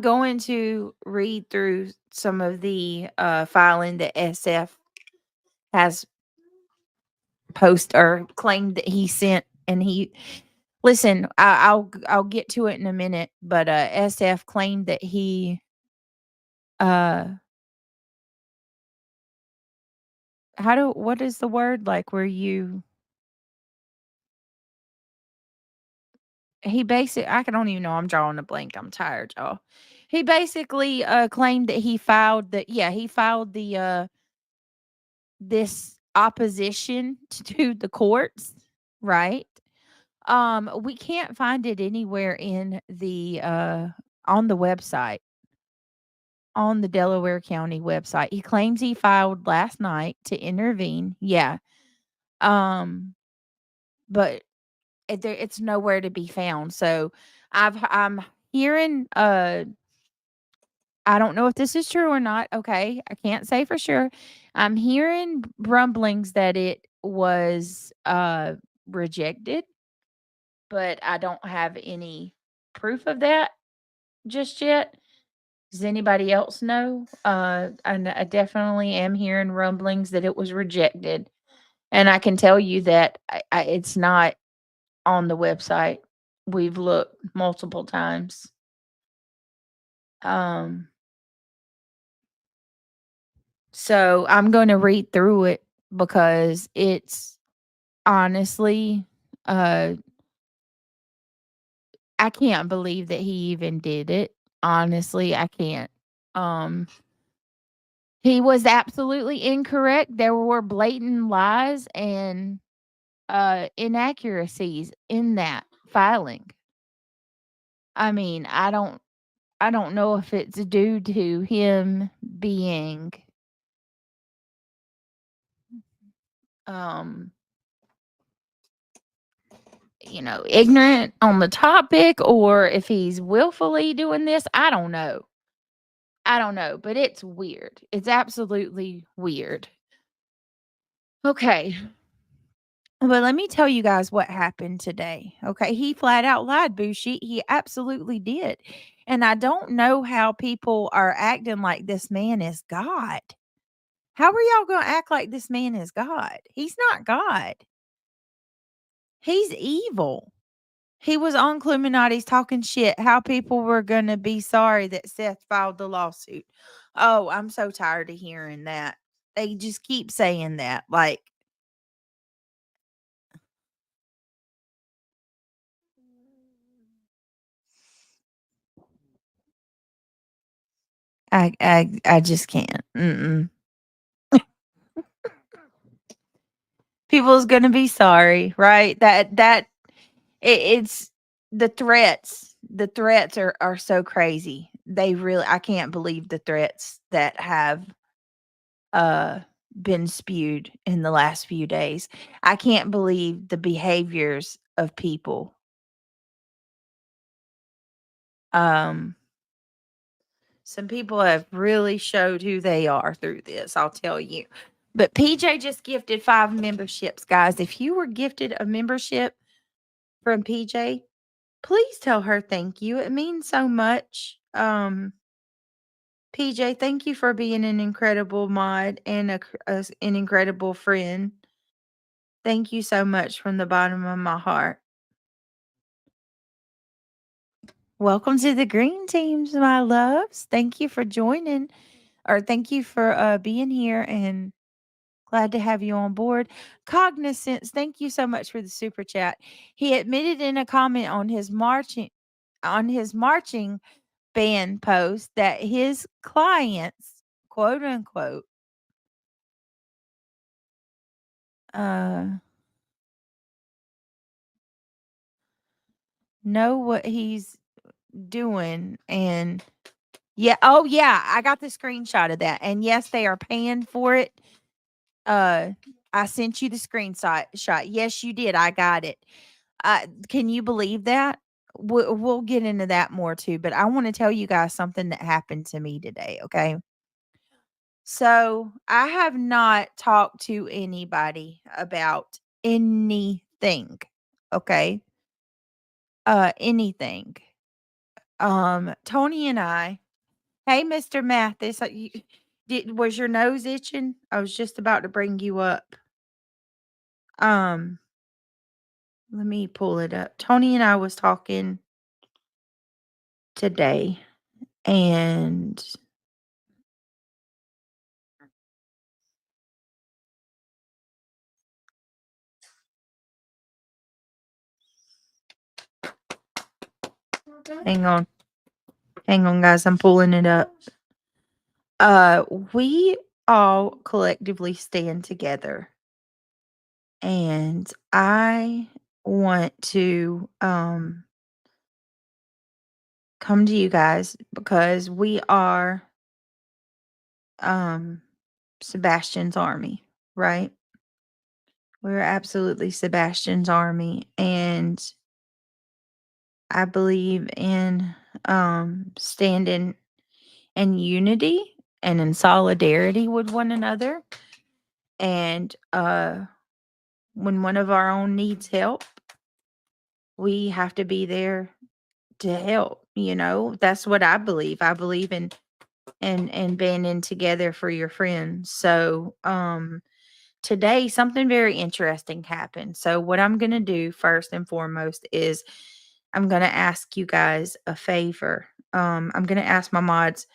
going to read through some of the filing that SF has post or claimed that he sent, and he listen. I'll get to it in a minute, but SF claimed that he uh what is the word like where you he basic I don't even know, I'm drawing a blank, I'm tired, y'all. He basically claimed that he filed the this opposition to the courts, right? We can't find it anywhere in the on the website, on the Delaware County website. He claims he filed last night to intervene. Yeah. Um, but it's nowhere to be found. So I'm hearing I don't know if this is true or not. Okay. I can't say for sure. I'm hearing rumblings that it was rejected, but I don't have any proof of that just yet. Does anybody else know? I definitely am hearing rumblings that it was rejected, and I can tell you that it's not on the website. We've looked multiple times. Um, so I'm going to read through it because it's honestly, uh, I can't believe that he even did it. Honestly, I can't. Um, he was absolutely incorrect. There were blatant lies and inaccuracies in that filing. I mean, I don't know if it's due to him being um ignorant on the topic or if he's willfully doing this. I don't know. I don't know, but it's weird. It's absolutely weird. Okay. But let me tell you guys what happened today. Okay. He flat out lied, Bushi. He absolutely did. And I don't know how people are acting like this man is God. How are y'all going to act like this man is God? He's not God. He's evil. He was on Cluminati's talking shit, how people were going to be sorry that Seth filed the lawsuit. Oh, I'm so tired of hearing that. They just keep saying that. Like, I just can't. Mm-mm. People's gonna be sorry, right? It's the threats. The threats are so crazy. They really I can't believe the threats that have uh been spewed in the last few days. I can't believe the behaviors of people. Um some people have really showed who they are through this, I'll tell you. But PJ just gifted 5 memberships, guys. If you were gifted a membership from PJ, please tell her thank you. It means so much. PJ, thank you for being an incredible mod and an incredible friend. Thank you so much from the bottom of my heart. Welcome to the green teams, my loves. Thank you for joining, or thank you for being here, and glad to have you on board. Cognizance, thank you so much for the super chat. He admitted in a comment on his marching band post that his clients, quote unquote, uh, know what he's doing. And yeah, oh yeah, I got the screenshot of that. And yes, they are paying for it. Uh, I sent you the screenshot. Yes, you did. I got it. Can you believe that? We'll get into that more too. But I want to tell you guys something that happened to me today. Okay. So I have not talked to anybody about anything. Okay. Anything. Tony and I Hey, Mr. Mathis, was your nose itching? I was just about to bring you up. Um, Let me pull it up. Tony and I was talking today, and hang on, hang on, guys, I'm pulling it up. Uh, we all collectively stand together, and I want to come to you guys because we are um Sebastian's army, right? We're absolutely Sebastian's army, and I believe in standing in unity and in solidarity with one another. And when one of our own needs help, we have to be there to help. That's what I believe. I believe in and banding together for your friends. So today something very interesting happened. So what I'm going to do first and foremost is I'm going to ask you guys a favor. I'm going to ask my mods,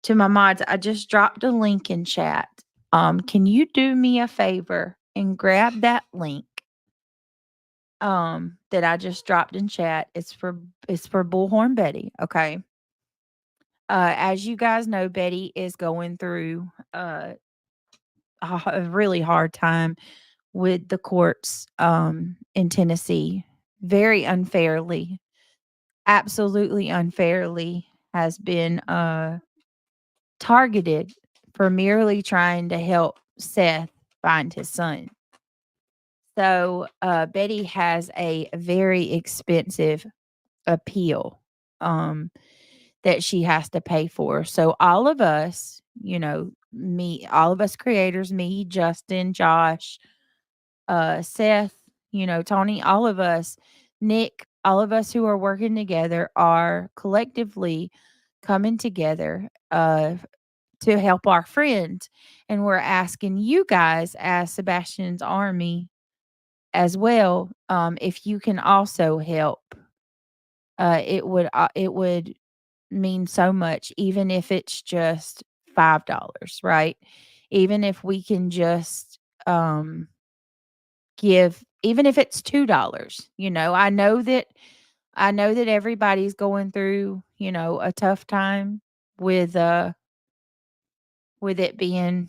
I just dropped a link in chat. Can you do me a favor and grab that link that I just dropped in chat? It's for Bullhorn Betty, okay? As you guys know, Betty is going through a really hard time with the courts in Tennessee, very unfairly, absolutely unfairly has been targeted for merely trying to help Seth find his son. So Betty has a very expensive appeal that she has to pay for. So all of us, all of us creators, me, Justin, Josh, Seth, Tony, all of us, Nick, all of us who are working together are collectively coming together to help our friend. And we're asking you guys as Sebastian's army as well, if you can also help. It would mean so much, even if it's just $5, right? Even if we can just give, even if it's $2. I know that everybody's going through, a tough time with with it being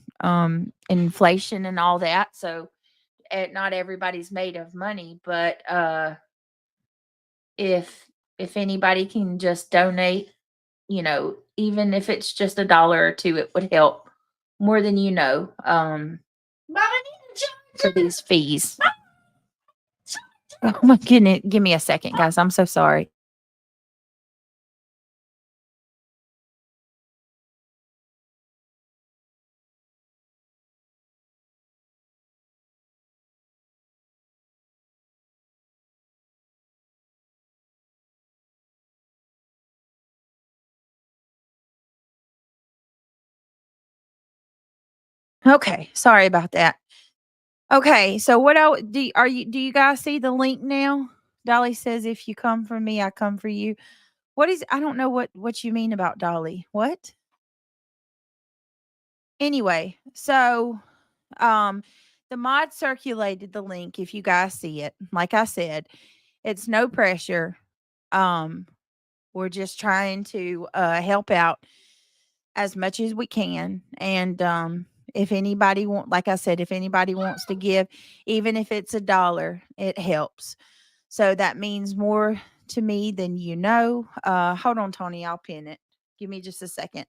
inflation and all that. So not everybody's made of money, but if anybody can just donate, even if it's just $1 or 2, it would help more than for these fees. Oh my goodness, give me a second, guys. I'm so sorry. Okay, sorry about that. Okay, so what I do you guys see the link now? Dolly says if you come for me, I come for you. I don't know what you mean about Dolly. What? Anyway, so um the mod circulated the link if you guys see it. Like I said, it's no pressure. Um we're just trying to help out as much as we can. And if anybody like I said, if anybody wants to give, even if it's $1, it helps. So that means more to me than hold on, Tony, I'll pin it. Give me just a second.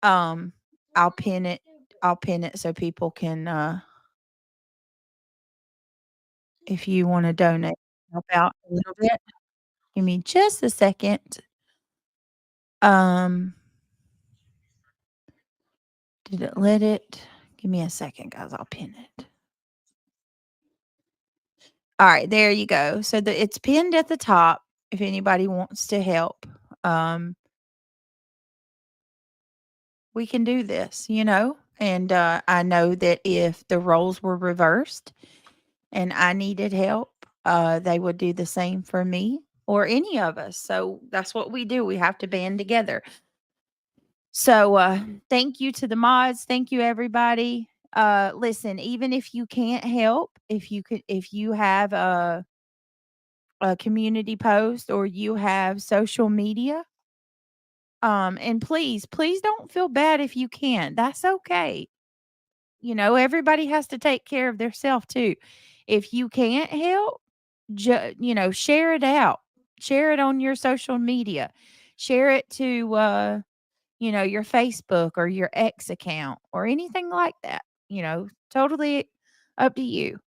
Um, I'll pin it. I'll pin it so people can if you want to donate, help out a little bit. Give me just a second. Um, did it let it? Give me a second, guys. I'll pin it. All right, there you go. So it's pinned at the top if anybody wants to help. Um, we can do this, And I know that if the roles were reversed and I needed help, they would do the same for me or any of us. So that's what we do. We have to band together. So thank you to the mods. Thank you everybody. Listen, even if you can't help, if you have a community post or you have social media, and please don't feel bad if you can't. That's okay. Everybody has to take care of their self too. If you can't help, share it out. Share it on your social media. Share it to your Facebook or your X account or anything like that. Totally up to you.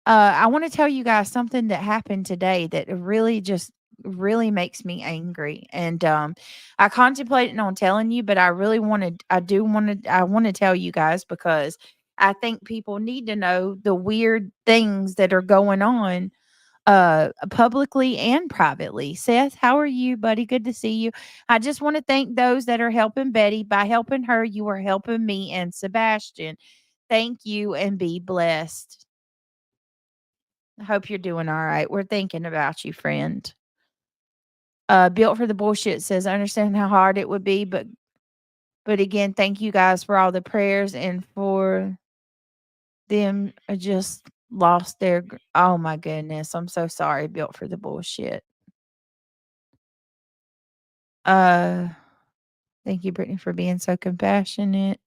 I want to tell you guys something that happened today that really just really makes me angry. And I contemplated on telling you, but I want to tell you guys because I think people need to know the weird things that are going on publicly and privately. Seth, how are you, buddy? Good to see you. I just want to thank those that are helping Betty. By helping her, you are helping me and Sebastian. Thank you and be blessed. I hope you're doing all right. We're thinking about you, friend. Built for the bullshit says, I understand how hard it would be, but again, thank you guys for all the prayers and for them just lost their oh my goodness. I'm so sorry, built for the bullshit. Uh Thank you, Brittany, for being so compassionate.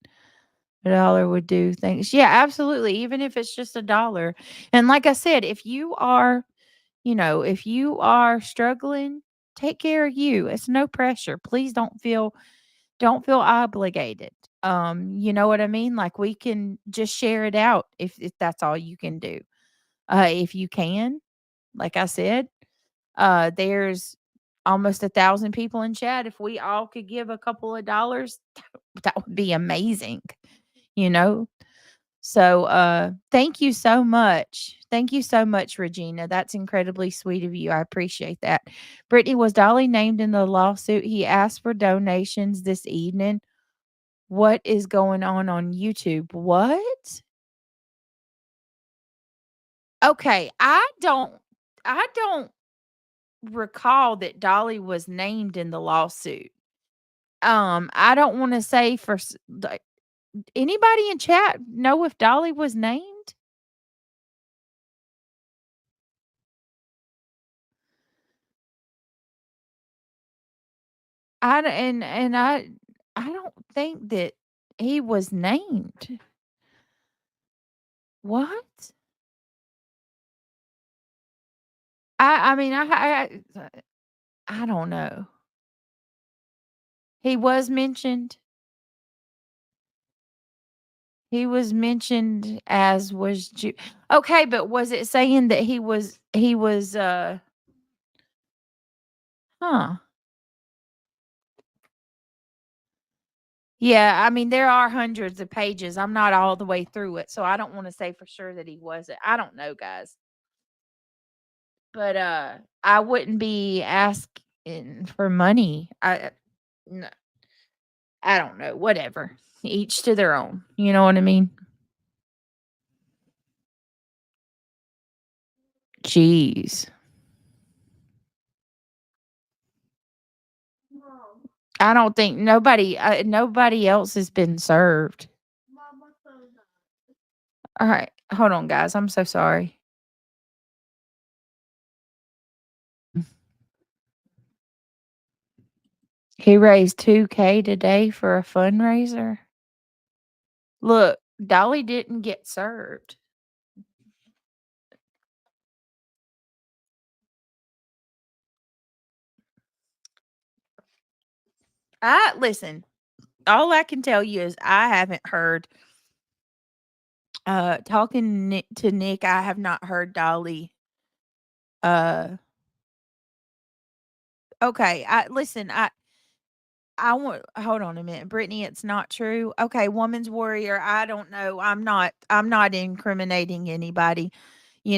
A dollar would do things. Yeah, absolutely. Even if it's just a dollar. And like I said, if you are struggling, take care of you. It's no pressure. Please don't feel obligated. You know what I mean? Like we can just share it out if that's all you can do. If you can, like I said, there's almost 1,000 people in chat. If we all could give a couple of dollars, that would be amazing, you know? So, thank you so much. Thank you so much, Regina. That's incredibly sweet of you. I appreciate that. Brittany, was Dolly named in the lawsuit? He asked for donations this evening. What is going on YouTube? What? Okay, I don't recall that Dolly was named in the lawsuit. I don't want to say anybody in chat know if Dolly was named? I d and I don't think that he was named. What? I mean, I don't know. He was mentioned. He was mentioned as was okay, but was it saying that he was huh. Yeah, I mean, there are hundreds of pages. I'm not all the way through it, so I don't wanna say for sure that he wasn't. I don't know, guys. But, I wouldn't be asking for money. No, I don't know, whatever. Each to their own, you know what I mean? Jeez. I don't think nobody else has been served. Alright, hold on, guys, I'm so sorry. He raised 2K today for a fundraiser. Look, Dolly didn't get served. I listen, all I can tell you is I haven't heard, talking to Nick, I have not heard Dolly, uh okay, I want hold on a minute, Brittany, it's not true. Okay, woman's warrior, I don't know. I'm not incriminating anybody.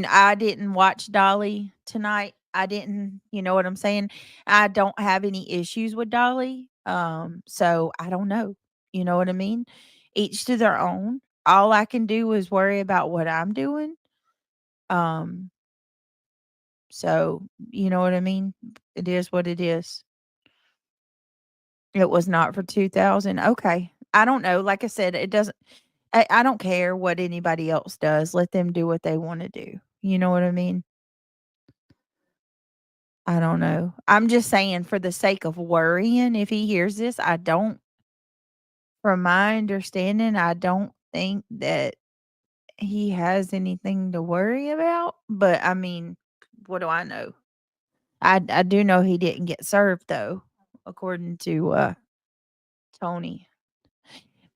I didn't watch Dolly tonight. I didn't, you know what I'm saying? I don't have any issues with Dolly. So I don't know. You know what I mean? Each to their own. All I can do is worry about what I'm doing. Um, so you know what I mean? It is what it is. It was not for 2,000. Okay. I don't know. Like I said, it doesn't I don't care what anybody else does. Let them do what they want to do. You know what I mean? I don't know. I'm just saying for the sake of worrying, if he hears this, I don't from my understanding, I don't think that he has anything to worry about, but I mean, what do I know? I do know he didn't get served though, according to Tony.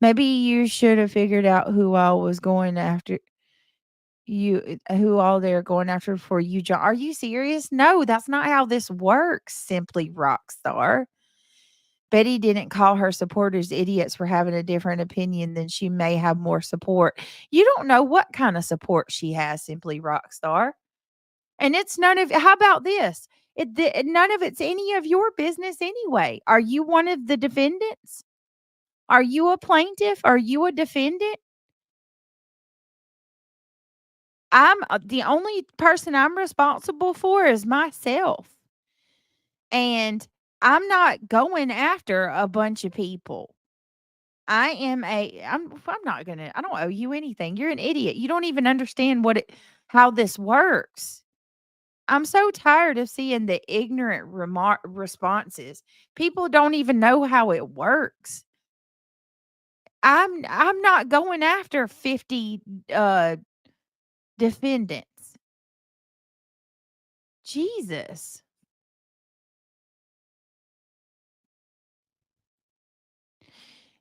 Maybe you should have figured out who all was going after who all they're going after for you, John. Are you serious? No, that's not how this works. Simply Rockstar. Betty didn't call her supporters idiots for having a different opinion than she may have more support. You don't know what kind of support she has, Simply Rockstar. And it's none of how about this? None of it's any of your business anyway. Are you one of the defendants? Are you a plaintiff? Are you a defendant? The only person I'm responsible for is myself. And I'm not going after a bunch of people. I'm not gonna I don't owe you anything. You're an idiot. You don't even understand how this works. I'm so tired of seeing the ignorant responses. People don't even know how it works. I'm not going after 50 uh defendants. Jesus.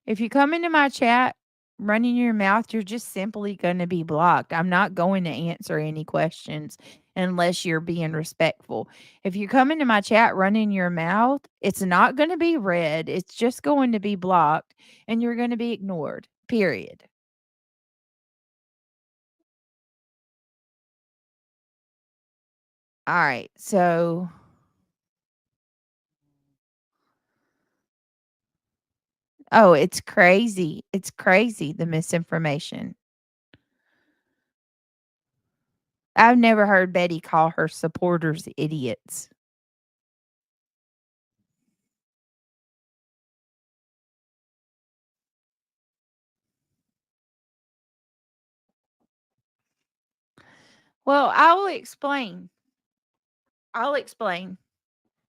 If you come into my chat running your mouth, you're just simply going to be blocked. I'm not going to answer any questions unless you're being respectful. If you come into my chat running your mouth, it's not going to be read. It's just going to be blocked and you're going to be ignored. Period. All right. So, oh, it's crazy. It's crazy the misinformation. I've never heard Betty call her supporters idiots. Well, I'll explain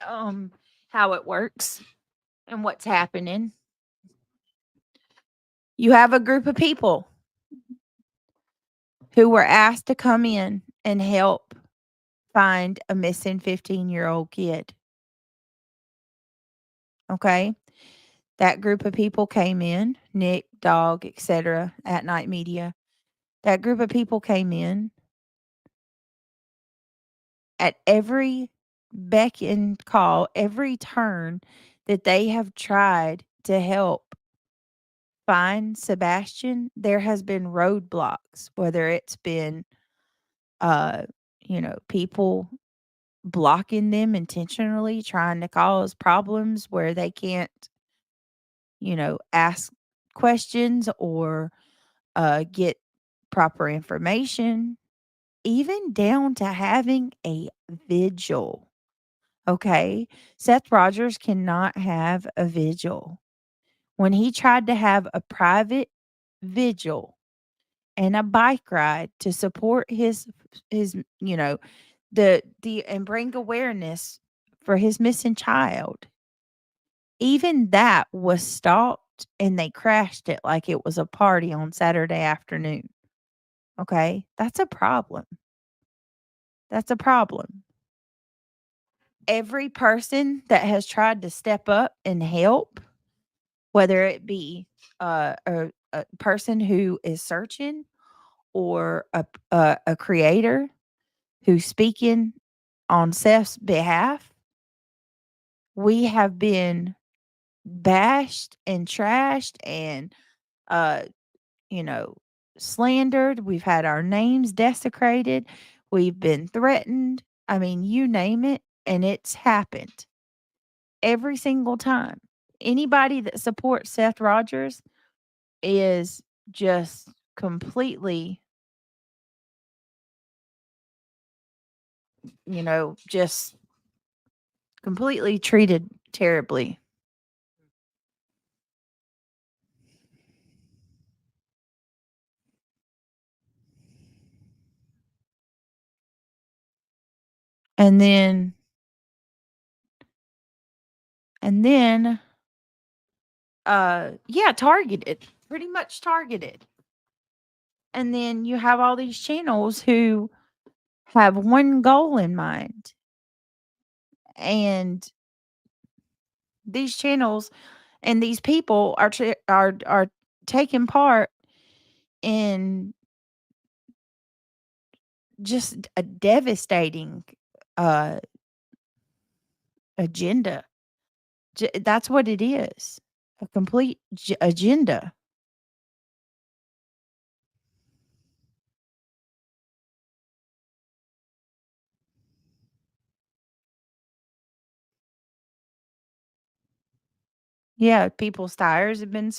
um how it works and what's happening. You have a group of people who were asked to come in and help find a missing 15-year-old kid. Okay? That group of people came in, Nick, Dog, etc., at Night Media. That group of people came in at every beck and call, every turn that they have tried to help find Sebastian, there has been roadblocks, whether it's been, uh, people blocking them intentionally, trying to cause problems where they can't, ask questions or get proper information, even down to having a vigil. Okay. Seth Rogers cannot have a vigil. When he tried to have a private vigil and a bike ride to support his and bring awareness for his missing child, even that was stopped and they crashed it like it was a party on Saturday afternoon. Okay? That's a problem. That's a problem. Every person that has tried to step up and help, whether it be a person who is searching or a creator who's speaking on Seth's behalf, we have been bashed and trashed and, uh, you know, slandered. We've had our names desecrated. We've been threatened. I mean, you name it, and it's happened every single time. Anybody that supports Seth Rogers is just completely, just completely treated terribly. And then and then yeah, targeted, pretty much targeted. And then you have all these channels who have one goal in mind. And these channels and these people are taking part in just a devastating uh agenda. That's what it is. A complete agenda. Yeah, people's tires have been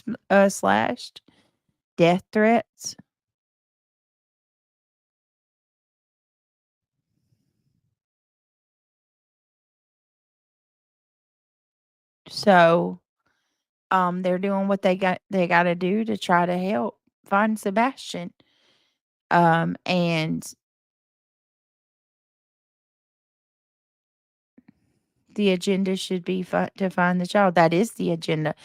slashed, death threats. So, they're doing what they got to do to try to help find Sebastian. And the agenda should be to find the child. That is the agenda.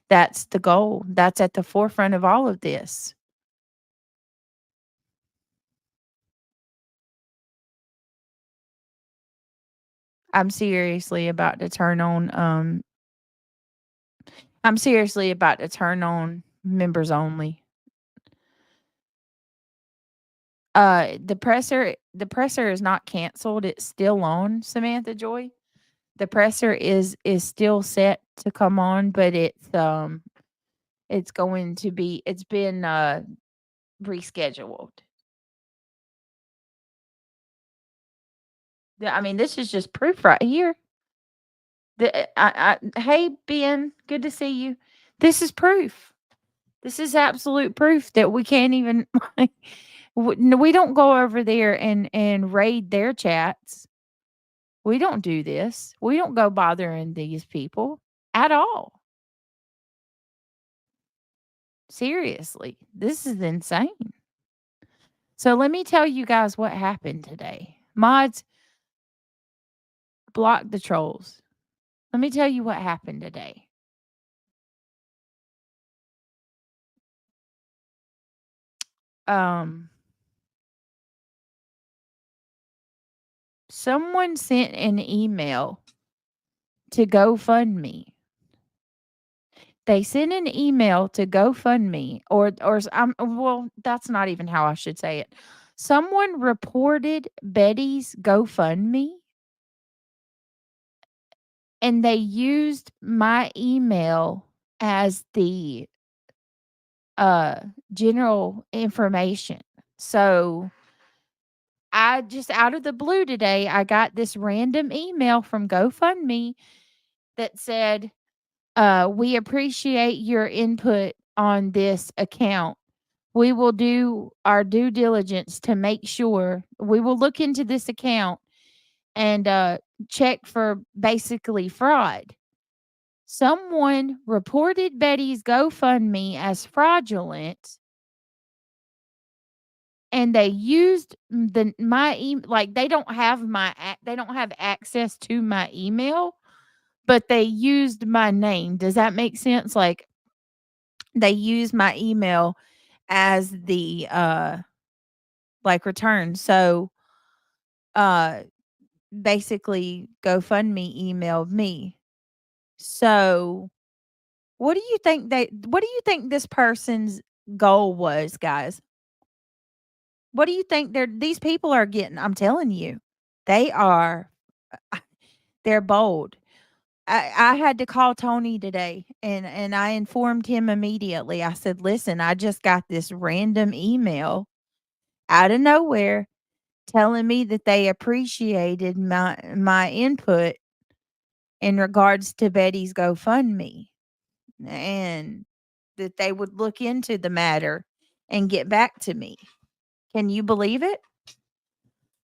That's the goal. That's at the forefront of all of this. I'm seriously about to turn on I'm seriously about to turn on members only. The presser is not canceled. It's still on, Samantha Joy. The presser is still set to come on, but it's been rescheduled. I mean, this is just proof right here. Hey Ben, good to see you. This is proof. This is absolute proof that we can't even we don't go over there and raid their chats. We don't do this. We don't go bothering these people at all. Seriously, this is insane. So let me tell you guys what happened today. Mods, block the trolls. Let me tell you what happened today. Um, Someone sent an email to GoFundMe. They sent an email to GoFundMe, well, that's not even how I should say it. Someone reported Betty's GoFundMe, and they used my email as the general information. So I just out of the blue today, I got this random email from GoFundMe that said, we appreciate your input on this account. We will do our due diligence to make sure we will look into this account and check for basically fraud. Someone reported Betty's GoFundMe as fraudulent, and they used like they don't have access to my email, but they used my name. Does that make sense? Like, they used my email as the like return. So uh basically GoFundMe emailed me. So what do you think this person's goal was, guys? What do you think these people are getting? I'm telling you. They are they're bold. I had to call Tony today, and I informed him immediately. I said, "Listen, I just got this random email out of nowhere telling me that they appreciated my input in regards to Betty's GoFundMe, and that they would look into the matter and get back to me. Can you believe it?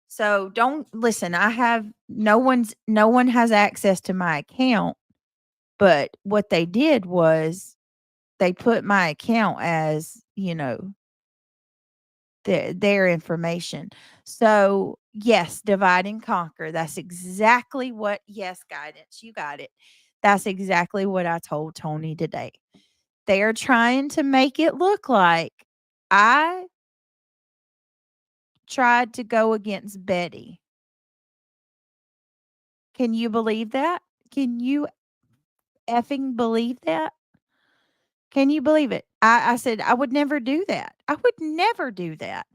So don't listen, I have no one has access to my account, but what they did was they put my account as, their information. So, yes, divide and conquer. That's exactly what yes, guidance, you got it. That's exactly what I told Tony today. They're trying to make it look like I tried to go against Betty. Can you believe that? Can you effing believe that? Can you believe it? I said I would never do that. I would never do that.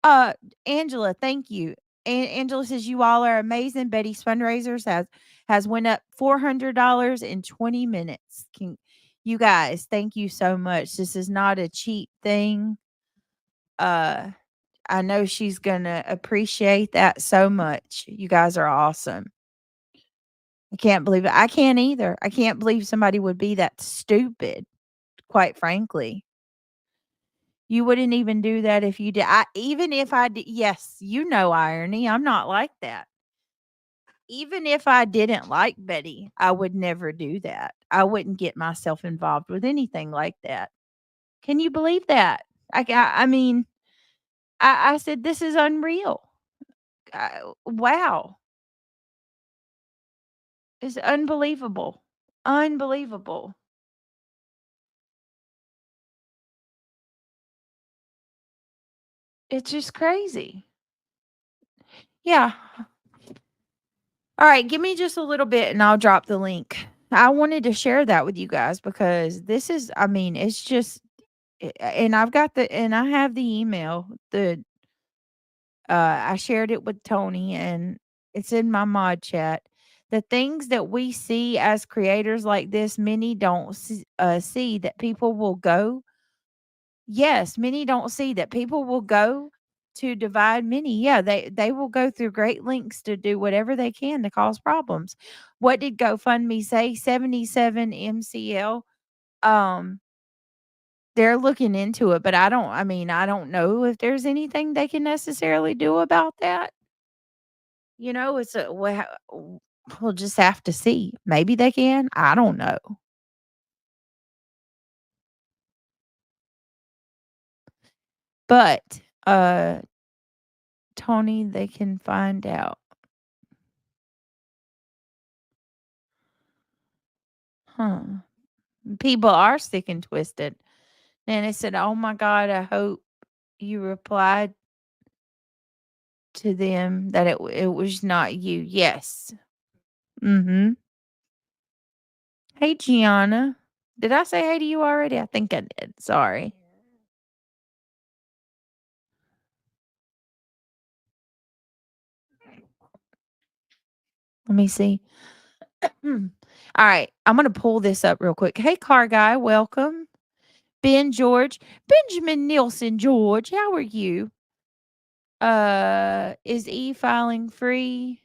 Uh, Angela, thank you. Angela says you all are amazing. Betty's fundraisers has went up $400 in 20 minutes. Can you guys, thank you so much. This is not a cheap thing. Uh, I know she's gonna appreciate that so much. You guys are awesome. I can't believe it. I can't either. I can't believe somebody would be that stupid, quite frankly. You wouldn't even do that if you did. Even if I did, yes, you know irony. I'm not like that. Even if I didn't like Betty, I would never do that. I wouldn't get myself involved with anything like that. Can you believe that? I mean, I said this is unreal. Wow, it's unbelievable, unbelievable. It's just crazy. Yeah. All right, give me just a little bit and I'll drop the link. I wanted to share that with you guys because this is, I mean, it's just, and I have the email. I shared it with Tony and it's in my mod chat. The things that we see as creators like this, many don't see that people will go. Yes, many don't see that people will go to divide many. Yeah, they will go through great lengths to do whatever they can to cause problems. What did GoFundMe say? 77 MCL. Um, they're looking into it, but I mean, I don't know if there's anything they can necessarily do about that. It's we'll just have to see. Maybe they can. I don't know. But Tony, they can find out. Huh. People are sick and twisted. And it said, "Oh my god, I hope you replied to them that it was not you." Yes. Mhm. Hey, Gianna. Did I say hey to you already? I think I did. Sorry. Let me see. Hmm. All right. I'm going to pull this up real quick. Hey, car guy. Welcome. Ben George. Benjamin Nielsen George. How are you? Is e-filing free?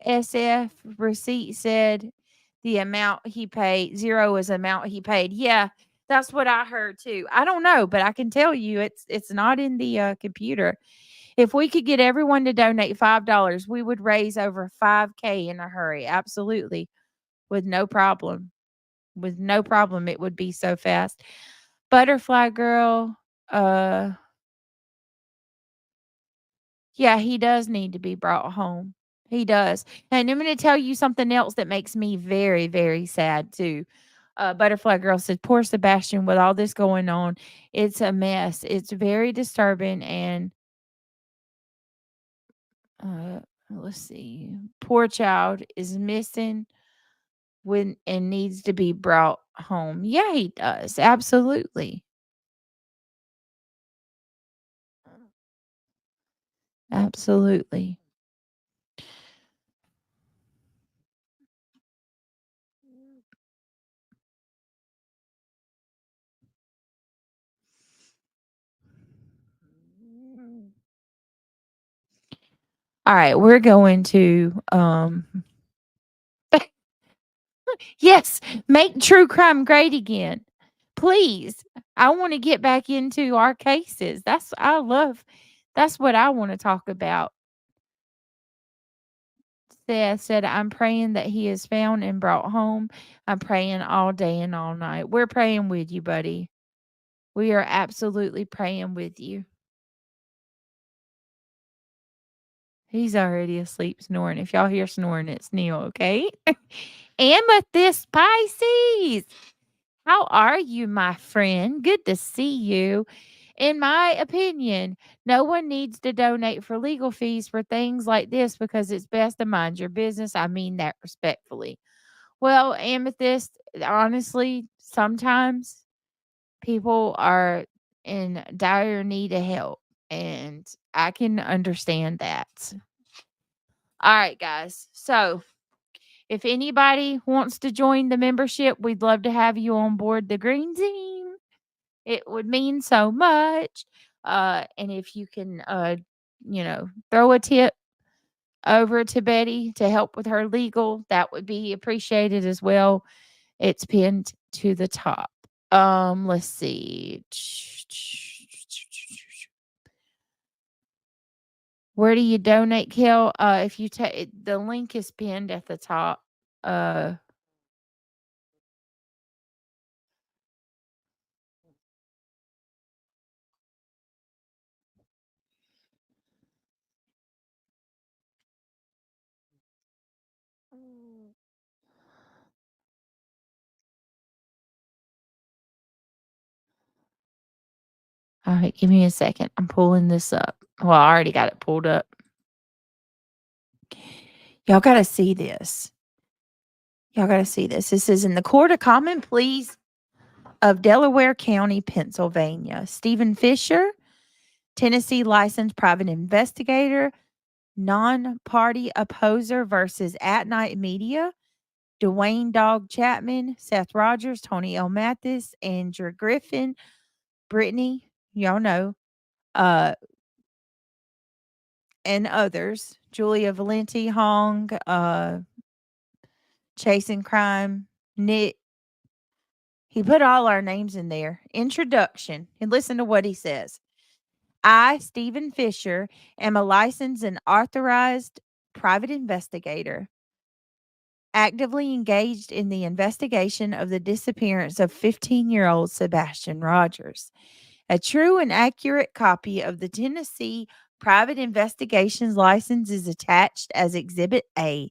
SF receipt said the amount he paid, 0 is amount he paid. Yeah, that's what I heard too. I don't know, but I can tell you it's not in the, computer. If we could get everyone to donate $5, we would raise over 5K in a hurry. Absolutely. With no problem. With no problem, it would be so fast. Butterfly girl, uh, yeah, he does need to be brought home. He does. And I'm gonna tell you something else that makes me very, very sad too. Butterfly Girl said, "Poor Sebastian with all this going on. It's a mess. It's very disturbing and uh let's see. Poor child is missing when and needs to be brought home." Yeah, he does. Absolutely. Absolutely. All right, we're going to yes, make true crime great again. Please. I want to get back into our cases. That's what I want to talk about. Seth said, I'm praying that he is found and brought home. I'm praying all day and all night. We're praying with you, buddy. We are absolutely praying with you. He's already asleep snoring. If y'all hear snoring, it's Neil, okay? Amethyst Pisces. How are you, my friend? Good to see you. In my opinion, no one needs to donate for legal fees for things like this because it's best to mind your business. I mean that respectfully. Well, Amethyst, honestly, sometimes people are in dire need of help, and I can understand that. All right, guys. So, if anybody wants to join the membership, we'd love to have you on board the green team. It would mean so much. And if you can, throw a tip over to Betty to help with her legal, that would be appreciated as well. It's pinned to the top. Let's see. Where do you donate, Kel? If you take the link is pinned at the top. Uh, all right, give me a second. I'm pulling this up. Well, I already got it pulled up. Y'all got to see this. Y'all got to see this. This is in the Court of Common Pleas of Delaware County, Pennsylvania. Stephen Fisher, Tennessee licensed private investigator, non-party opposer versus At Night Media. Dwayne Dog Chapman, Seth Rogers, Tony L. Mathis, Andrew Griffin, Brittney, y'all know, uh, and others. Julia Valenti, Hong, Chasing Crime, Nick. He put all our names in there. Introduction. And listen to what he says. I, Stephen Fisher, am a licensed and authorized private investigator, actively engaged in the investigation of the disappearance of 15-year-old Sebastian Rogers. A true and accurate copy of the Tennessee Private Investigations License is attached as Exhibit A.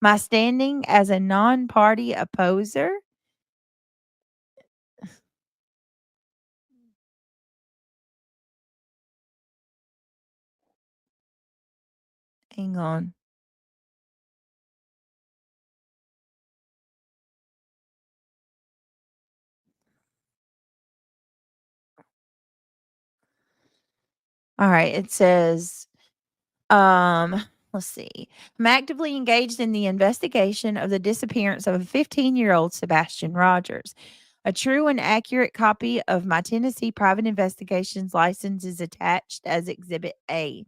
My standing as a non party opposer. Hang on. All right. It says, let's see. I'm actively engaged in the investigation of the disappearance of a 15-year-old Sebastian Rogers. A true and accurate copy of my Tennessee Private Investigations License is attached as Exhibit A.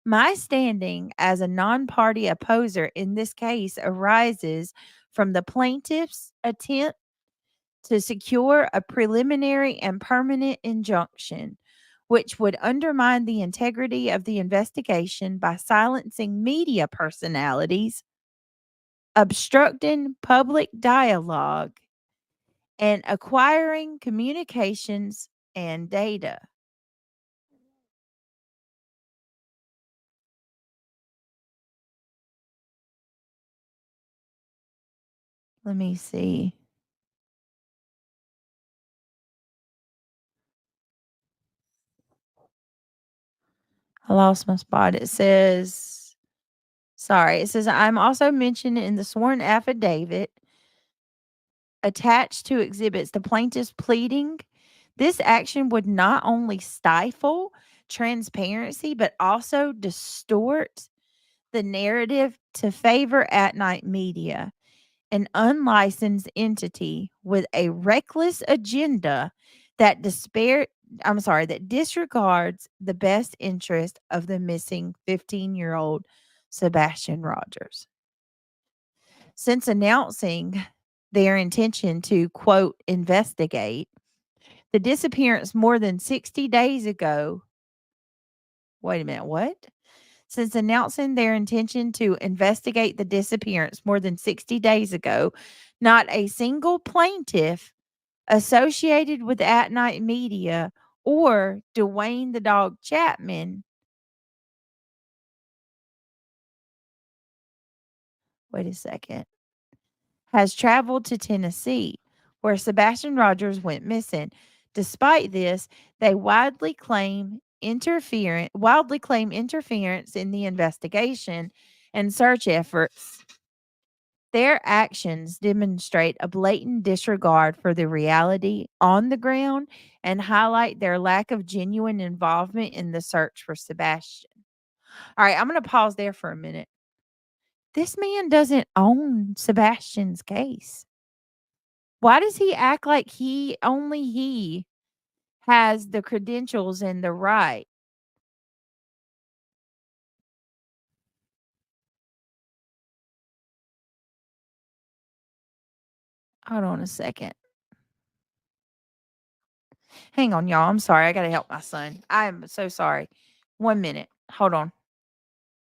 My standing as a non party opposer in this case arises from the plaintiff's attempt to secure a preliminary and permanent injunction, which would undermine the integrity of the investigation by silencing media personalities, obstructing public dialogue, and acquiring communications and data. Let me see. I lost my spot. It says, sorry, it says, I'm also mentioned in the sworn affidavit attached to exhibits the plaintiff's pleading. This action would not only stifle transparency, but also distort the narrative to favor At Night Media, an unlicensed entity with a reckless agenda that I'm sorry, that disregards the best interest of the missing 15-year-old Sebastian Rogers. Since announcing their intention to, quote, investigate the disappearance more than 60 days ago. Wait a minute, what? Since announcing their intention to investigate the disappearance more than 60 days ago, not a single plaintiff associated with At Night Media or Dwayne the Dog Chapman, wait a second, has traveled to Tennessee, where Sebastian Rogers went missing. Despite this, they wildly claim interference in the investigation and search efforts. Their actions demonstrate a blatant disregard for the reality on the ground and highlight their lack of genuine involvement in the search for Sebastian. All right, I'm going to pause there for a minute. This man doesn't own Sebastian's case. Why does he act like he has the credentials and the right? Hold on a second. Hang on, y'all. I'm sorry. I got to help my son. I am so sorry. 1 minute. Hold on.